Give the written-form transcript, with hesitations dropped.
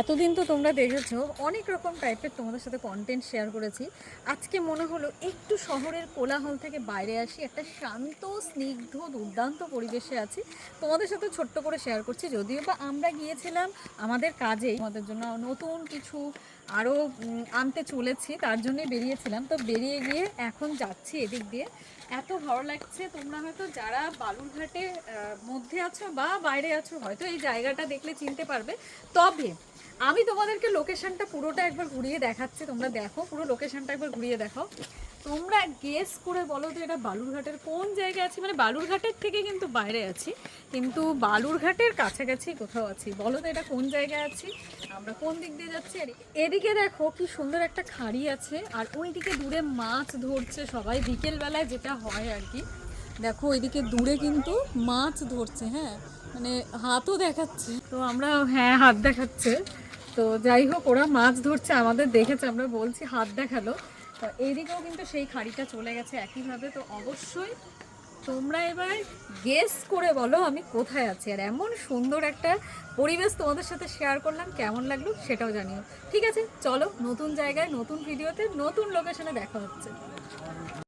এতদিন তো তোমরা দেখেছো অনেক রকম টাইপের তোমাদের সাথে কন্টেন্ট শেয়ার করেছি। আজকে মনে হলো একটু শহরের কোলাহল থেকে বাইরে আসি, একটা শান্ত স্নিগ্ধ দুর্দান্ত পরিবেশে আছি, তোমাদের সাথে ছোট্ট করে শেয়ার করছি। যদিও বা আমরা গিয়েছিলাম আমাদের কাজেই, আমাদের জন্য নতুন কিছু আরও আনতে চলেছি, তার জন্যই বেরিয়েছিলাম। তো বেরিয়ে গিয়ে এখন যাচ্ছি এদিক দিয়ে, এত ভালো লাগছে। তোমরা হয়তো যারা বালুরঘাটে মধ্যে আছো বা বাইরে আছো হয়তো এই জায়গাটা দেখলে চিনতে পারবে। তবে আমি তোমাদেরকে লোকেশনটা পুরোটা একবার ঘুরিয়ে দেখাচ্ছি, তোমরা দেখো, পুরো লোকেশনটা একবার ঘুরিয়ে দেখো। তোমরা গেস করে বলো তো এটা বালুরঘাটের কোন জায়গায় আছি। মানে বালুরঘাটের থেকে কিন্তু বাইরে আছি, কিন্তু বালুরঘাটের কাছাকাছি কোথাও আছি। বলো তো এটা কোন জায়গায় আছি, আমরা কোন দিক দিয়ে যাচ্ছি। এদিকে দেখো কি সুন্দর একটা খাড়ি আছে, আর ওইদিকে দূরে মাছ ধরছে সবাই বিকেলবেলায়, যেটা হয় আর কি। দেখো ওইদিকে দূরে কিন্তু মাছ ধরছে, হ্যাঁ, মানে হাতও দেখাচ্ছে। তো আমরা, হ্যাঁ, হাত দেখাচ্ছে। তো যাই হোক, ওরা মাছ ধরছে, আমাদের দেখেছে, আমরা বলছি হাত দেখালো। তো এইদিকেও কিন্তু সেই খাড়িটা চলে গেছে একইভাবে। তো অবশ্যই তোমরা এবার গেস করে বলো আমি কোথায় আছি। আর এমন সুন্দর একটা পরিবেশ তোমাদের সাথে শেয়ার করলাম, কেমন লাগলো সেটাও জানিও। ঠিক আছে, চলো নতুন জায়গায় নতুন ভিডিওতে নতুন লোকেশনে দেখা হচ্ছে।